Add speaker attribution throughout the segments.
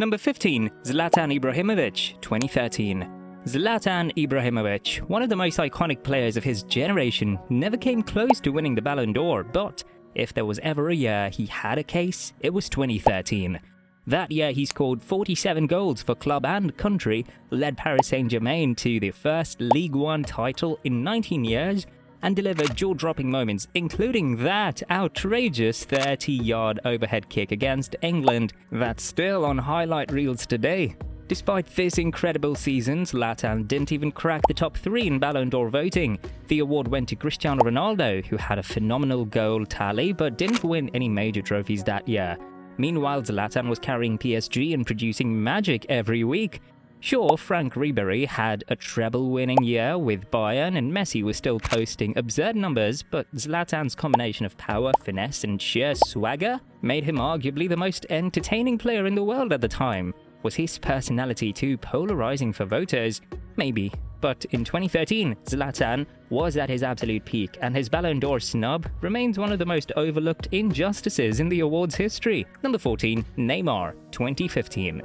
Speaker 1: Number 15, Zlatan Ibrahimovic, 2013. Zlatan Ibrahimovic, one of the most iconic players of his generation, never came close to winning the Ballon d'Or, but if there was ever a year he had a case, it was 2013. That year he scored 47 goals for club and country, led Paris Saint-Germain to the first Ligue 1 title in 19 years, and delivered jaw-dropping moments, including that outrageous 30-yard overhead kick against England that's still on highlight reels today. Despite this incredible season, Zlatan didn't even crack the top 3 in Ballon d'Or voting. The award went to Cristiano Ronaldo, who had a phenomenal goal tally but didn't win any major trophies that year. Meanwhile, Zlatan was carrying PSG and producing magic every week. Sure, Franck Ribery had a treble-winning year with Bayern and Messi was still posting absurd numbers, but Zlatan's combination of power, finesse and sheer swagger made him arguably the most entertaining player in the world at the time. Was his personality too polarizing for voters? Maybe. But in 2013, Zlatan was at his absolute peak, and his Ballon d'Or snub remains one of the most overlooked injustices in the awards history. Number 14, Neymar, 2015.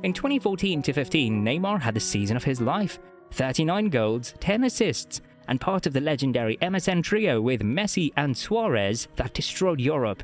Speaker 1: In 2014-15, Neymar had the season of his life. 39 goals, 10 assists, and part of the legendary MSN trio with Messi and Suarez that destroyed Europe.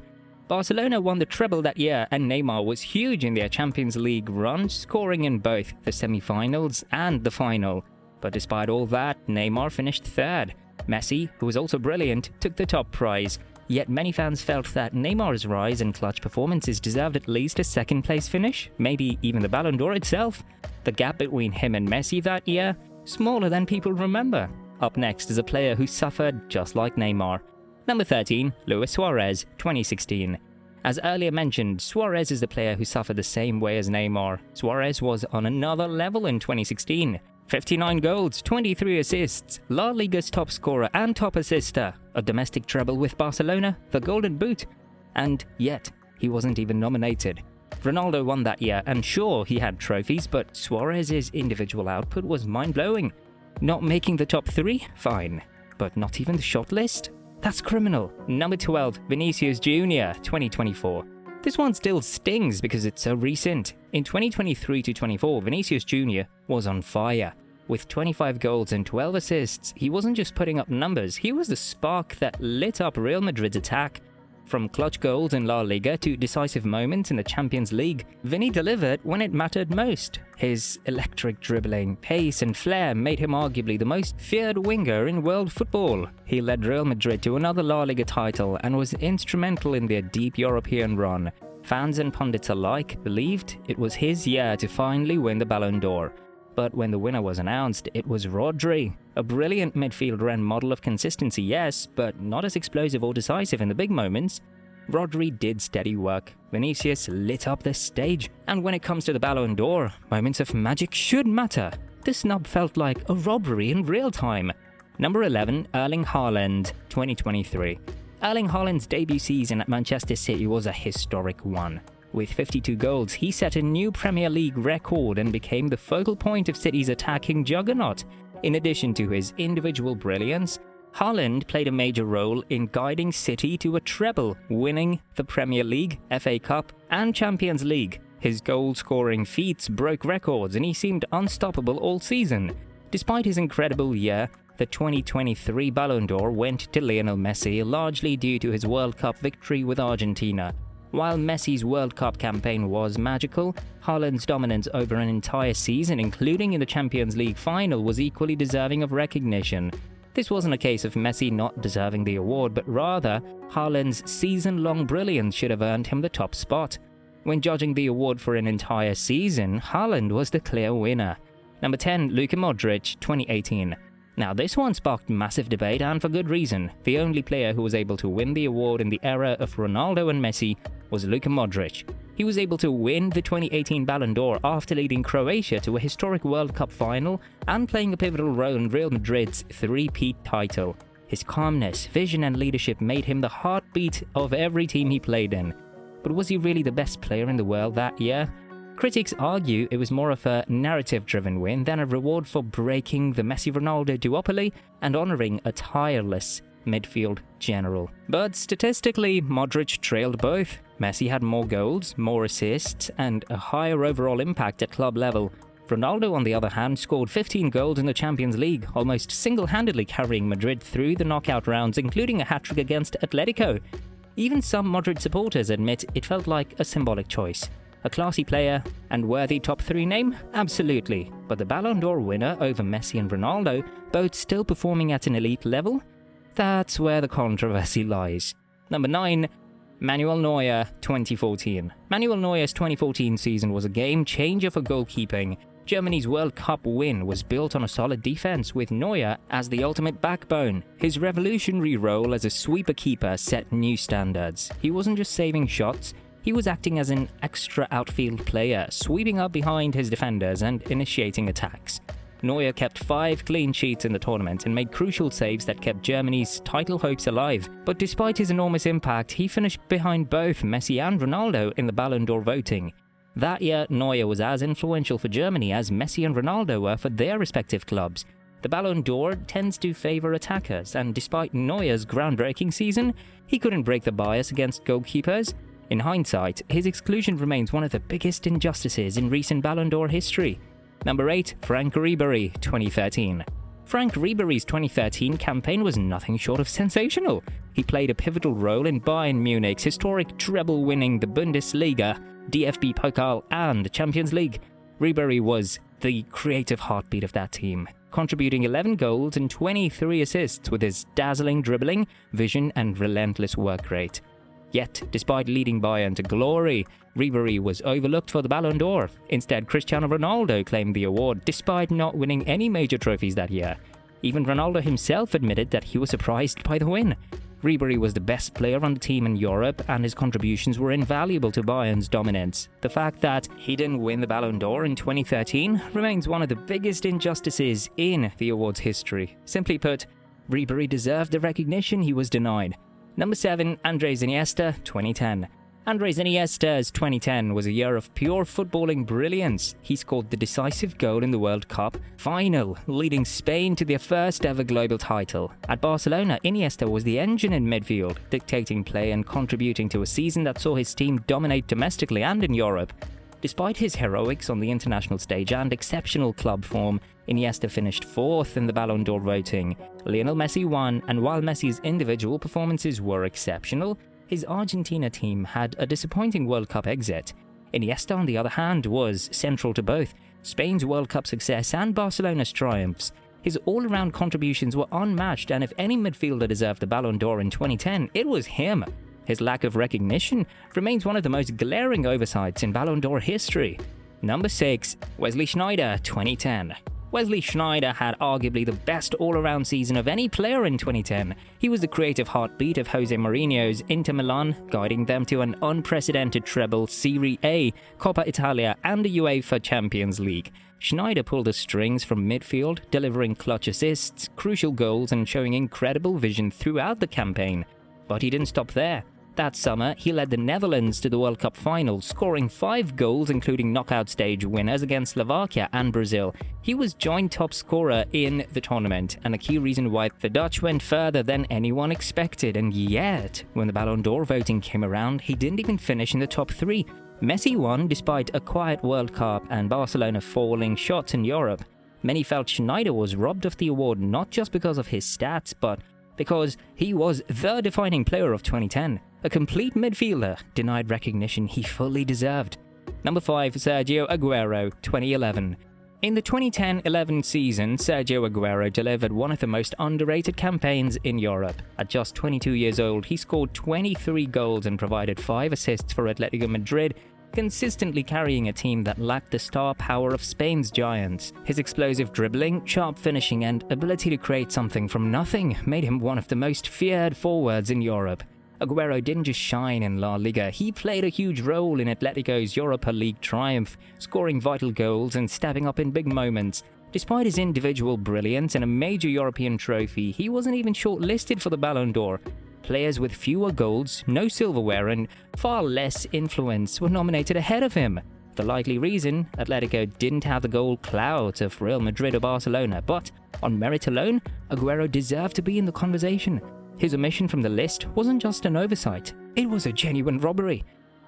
Speaker 1: Barcelona won the treble that year, and Neymar was huge in their Champions League run, scoring in both the semi-finals and the final. But despite all that, Neymar finished third. Messi, who was also brilliant, took the top prize. Yet many fans felt that Neymar's rise and clutch performances deserved at least a second-place finish, maybe even the Ballon d'Or itself. The gap between him and Messi that year, smaller than people remember. Up next is a player who suffered just like Neymar. Number 13, Luis Suarez, 2016. As earlier mentioned, Suarez is the player who suffered the same way as Neymar. Suarez was on another level in 2016. 59 goals, 23 assists, La Liga's top scorer and top assister, a domestic treble with Barcelona, the Golden Boot, and yet he wasn't even nominated. Ronaldo won that year, and sure, he had trophies, but Suarez's individual output was mind-blowing. Not making the top 3? Fine. But not even the shot list? That's criminal. Number 12, Vinicius Jr, 2024. This one still stings because it's so recent. In 2023-24, Vinicius Jr was on fire. With 25 goals and 12 assists, he wasn't just putting up numbers, he was the spark that lit up Real Madrid's attack. From clutch goals in La Liga to decisive moments in the Champions League, Vinny delivered when it mattered most. His electric dribbling, pace and flair made him arguably the most feared winger in world football. He led Real Madrid to another La Liga title and was instrumental in their deep European run. Fans and pundits alike believed it was his year to finally win the Ballon d'Or. But when the winner was announced, it was Rodri. A brilliant midfielder and model of consistency, yes, but not as explosive or decisive in the big moments. Rodri did steady work. Vinicius lit up the stage. And when it comes to the Ballon d'Or, moments of magic should matter. This snub felt like a robbery in real time. Number 11, Erling Haaland, 2023. Erling Haaland's debut season at Manchester City was a historic one. With 52 goals, he set a new Premier League record and became the focal point of City's attacking juggernaut. In addition to his individual brilliance, Haaland played a major role in guiding City to a treble, winning the Premier League, FA Cup, and Champions League. His goal-scoring feats broke records and he seemed unstoppable all season. Despite his incredible year, the 2023 Ballon d'Or went to Lionel Messi largely due to his World Cup victory with Argentina. While Messi's World Cup campaign was magical, Haaland's dominance over an entire season, including in the Champions League final, was equally deserving of recognition. This wasn't a case of Messi not deserving the award, but rather, Haaland's season-long brilliance should have earned him the top spot. When judging the award for an entire season, Haaland was the clear winner. Number 10, Luka Modric, 2018. Now this one sparked massive debate, and for good reason. The only player who was able to win the award in the era of Ronaldo and Messi was Luka Modric. He was able to win the 2018 Ballon d'Or after leading Croatia to a historic World Cup final and playing a pivotal role in Real Madrid's three-peat title. His calmness, vision and leadership made him the heartbeat of every team he played in. But was he really the best player in the world that year? Critics argue it was more of a narrative-driven win than a reward for breaking the Messi-Ronaldo duopoly and honouring a tireless midfield general. But statistically, Modric trailed both. Messi had more goals, more assists, and a higher overall impact at club level. Ronaldo, on the other hand, scored 15 goals in the Champions League, almost single-handedly carrying Madrid through the knockout rounds, including a hat-trick against Atletico. Even some Madrid supporters admit it felt like a symbolic choice. A classy player and worthy top 3 name? Absolutely. But the Ballon d'Or winner over Messi and Ronaldo, both still performing at an elite level? That's where the controversy lies. Number 9. Manuel Neuer, 2014. Manuel Neuer's 2014 season was a game-changer for goalkeeping. Germany's World Cup win was built on a solid defense, with Neuer as the ultimate backbone. His revolutionary role as a sweeper keeper set new standards. He wasn't just saving shots, he was acting as an extra outfield player, sweeping up behind his defenders and initiating attacks. Neuer kept 5 clean sheets in the tournament and made crucial saves that kept Germany's title hopes alive. But despite his enormous impact, he finished behind both Messi and Ronaldo in the Ballon d'Or voting. That year, Neuer was as influential for Germany as Messi and Ronaldo were for their respective clubs. The Ballon d'Or tends to favour attackers, and despite Neuer's groundbreaking season, he couldn't break the bias against goalkeepers. In hindsight, his exclusion remains one of the biggest injustices in recent Ballon d'Or history. Number 8. Franck Ribery, 2013. Franck Ribery's 2013 campaign was nothing short of sensational. He played a pivotal role in Bayern Munich's historic treble, winning the Bundesliga, DFB Pokal and Champions League. Ribery was the creative heartbeat of that team, contributing 11 goals and 23 assists with his dazzling dribbling, vision and relentless work rate. Yet, despite leading Bayern to glory, Ribery was overlooked for the Ballon d'Or. Instead, Cristiano Ronaldo claimed the award despite not winning any major trophies that year. Even Ronaldo himself admitted that he was surprised by the win. Ribery was the best player on the team in Europe, and his contributions were invaluable to Bayern's dominance. The fact that he didn't win the Ballon d'Or in 2013 remains one of the biggest injustices in the award's history. Simply put, Ribery deserved the recognition he was denied. Number 7. Andres Iniesta, 2010. Andres Iniesta's 2010 was a year of pure footballing brilliance. He scored the decisive goal in the World Cup final, leading Spain to their first ever global title. At Barcelona, Iniesta was the engine in midfield, dictating play and contributing to a season that saw his team dominate domestically and in Europe. Despite his heroics on the international stage and exceptional club form, Iniesta finished 4th in the Ballon d'Or voting. Lionel Messi won, and while Messi's individual performances were exceptional, his Argentina team had a disappointing World Cup exit. Iniesta, on the other hand, was central to both Spain's World Cup success and Barcelona's triumphs. His all-around contributions were unmatched, and if any midfielder deserved the Ballon d'Or in 2010, it was him. His lack of recognition remains one of the most glaring oversights in Ballon d'Or history. Number 6. Wesley Sneijder, 2010. Wesley Sneijder had arguably the best all-around season of any player in 2010. He was the creative heartbeat of Jose Mourinho's Inter Milan, guiding them to an unprecedented treble Serie A, Coppa Italia and the UEFA Champions League. Sneijder pulled the strings from midfield, delivering clutch assists, crucial goals and showing incredible vision throughout the campaign. But he didn't stop there. That summer, he led the Netherlands to the World Cup final, scoring 5 goals including knockout stage winners against Slovakia and Brazil. He was joint top scorer in the tournament, and a key reason why the Dutch went further than anyone expected. And yet, when the Ballon d'Or voting came around, he didn't even finish in the top 3. Messi won despite a quiet World Cup and Barcelona falling short in Europe. Many felt Sneijder was robbed of the award not just because of his stats, but because he was the defining player of 2010. A complete midfielder denied recognition he fully deserved. Number 5. Sergio Aguero, 2011. In the 2010-11 season, Sergio Aguero delivered one of the most underrated campaigns in Europe. At just 22 years old, he scored 23 goals and provided 5 assists for Atletico Madrid, consistently carrying a team that lacked the star power of Spain's giants. His explosive dribbling, sharp finishing and ability to create something from nothing made him one of the most feared forwards in Europe. Aguero didn't just shine in La Liga, he played a huge role in Atletico's Europa League triumph, scoring vital goals and stepping up in big moments. Despite his individual brilliance and a major European trophy, he wasn't even shortlisted for the Ballon d'Or. Players with fewer goals, no silverware and far less influence were nominated ahead of him. The likely reason, Atletico didn't have the goal clout of Real Madrid or Barcelona, but on merit alone, Aguero deserved to be in the conversation. His omission from the list wasn't just an oversight, it was a genuine robbery.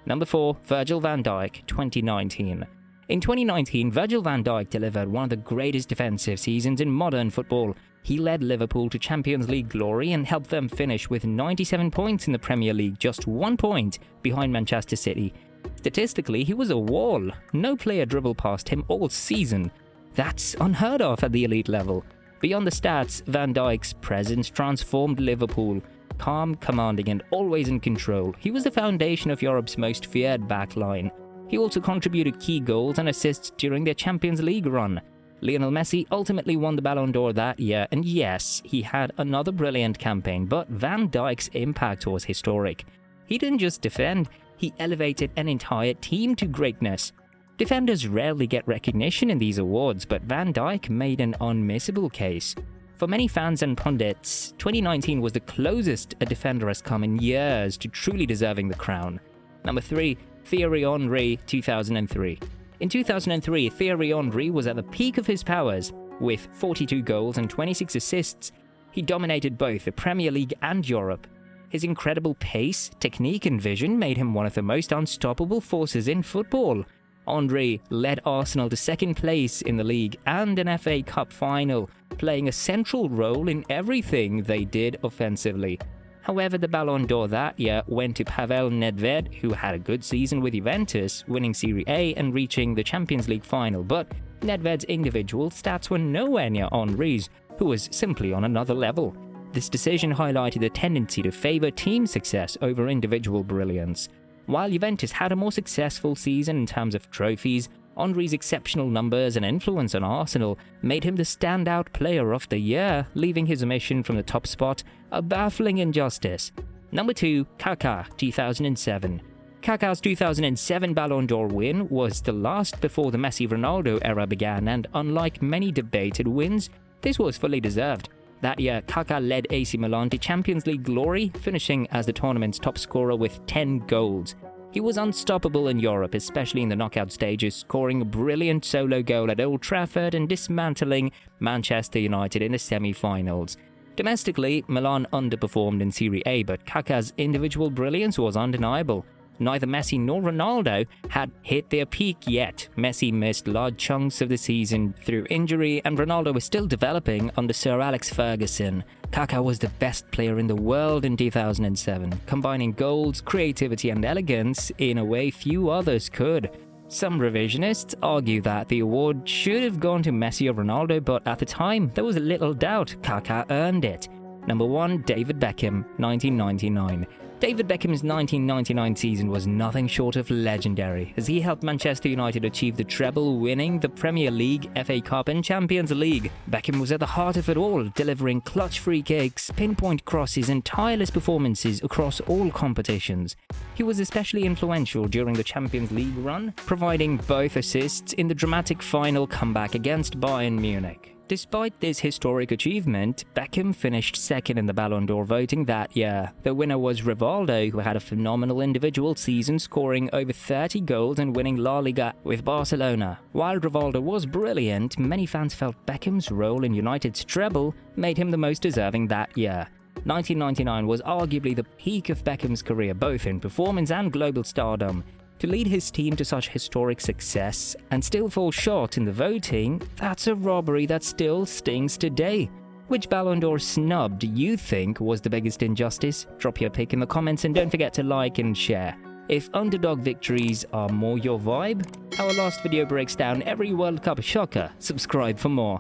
Speaker 1: Number 4, Virgil van Dijk, 2019. In 2019, Virgil van Dijk delivered one of the greatest defensive seasons in modern football. He led Liverpool to Champions League glory and helped them finish with 97 points in the Premier League, just 1 point behind Manchester City. Statistically, he was a wall. No player dribbled past him all season. That's unheard of at the elite level. Beyond the stats, Van Dijk's presence transformed Liverpool. Calm, commanding, and always in control, he was the foundation of Europe's most feared backline. He also contributed key goals and assists during their Champions League run. Lionel Messi ultimately won the Ballon d'Or that year, and yes, he had another brilliant campaign, but Van Dijk's impact was historic. He didn't just defend, he elevated an entire team to greatness. Defenders rarely get recognition in these awards, but Van Dijk made an unmissable case. For many fans and pundits, 2019 was the closest a defender has come in years to truly deserving the crown. Number 3, Thierry Henry, 2003. In 2003, Thierry Henry was at the peak of his powers. With 42 goals and 26 assists, he dominated both the Premier League and Europe. His incredible pace, technique and vision made him one of the most unstoppable forces in football. Henry led Arsenal to second place in the league and an FA Cup final, playing a central role in everything they did offensively. However, the Ballon d'Or that year went to Pavel Nedved, who had a good season with Juventus, winning Serie A and reaching the Champions League final, but Nedved's individual stats were nowhere near Henry's, who was simply on another level. This decision highlighted a tendency to favour team success over individual brilliance. While Juventus had a more successful season in terms of trophies, Henry's exceptional numbers and influence on Arsenal made him the standout player of the year, leaving his omission from the top spot a baffling injustice. Number 2, Kaka, 2007. Kaka's 2007 Ballon d'Or win was the last before the Messi-Ronaldo era began, and unlike many debated wins, this was fully deserved. That year, Kaka led AC Milan to Champions League glory, finishing as the tournament's top scorer with 10 goals. He was unstoppable in Europe, especially in the knockout stages, scoring a brilliant solo goal at Old Trafford and dismantling Manchester United in the semi-finals. Domestically, Milan underperformed in Serie A, but Kaka's individual brilliance was undeniable. Neither Messi nor Ronaldo had hit their peak yet. Messi missed large chunks of the season through injury, and Ronaldo was still developing under Sir Alex Ferguson. Kaka was the best player in the world in 2007, combining goals, creativity and elegance in a way few others could. Some revisionists argue that the award should have gone to Messi or Ronaldo, but at the time, there was little doubt Kaka earned it. Number 1, David Beckham, 1999. David Beckham's 1999 season was nothing short of legendary, as he helped Manchester United achieve the treble, winning the Premier League, FA Cup and Champions League. Beckham was at the heart of it all, delivering clutch free kicks, pinpoint crosses and tireless performances across all competitions. He was especially influential during the Champions League run, providing both assists in the dramatic final comeback against Bayern Munich. Despite this historic achievement, Beckham finished second in the Ballon d'Or voting that year. The winner was Rivaldo, who had a phenomenal individual season, scoring over 30 goals and winning La Liga with Barcelona. While Rivaldo was brilliant, many fans felt Beckham's role in United's treble made him the most deserving that year. 1999 was arguably the peak of Beckham's career, both in performance and global stardom. To lead his team to such historic success and still fall short in the voting, that's a robbery that still stings today. Which Ballon d'Or snub do you think was the biggest injustice? Drop your pick in the comments and don't forget to like and share. If underdog victories are more your vibe, our last video breaks down every World Cup shocker. Subscribe for more.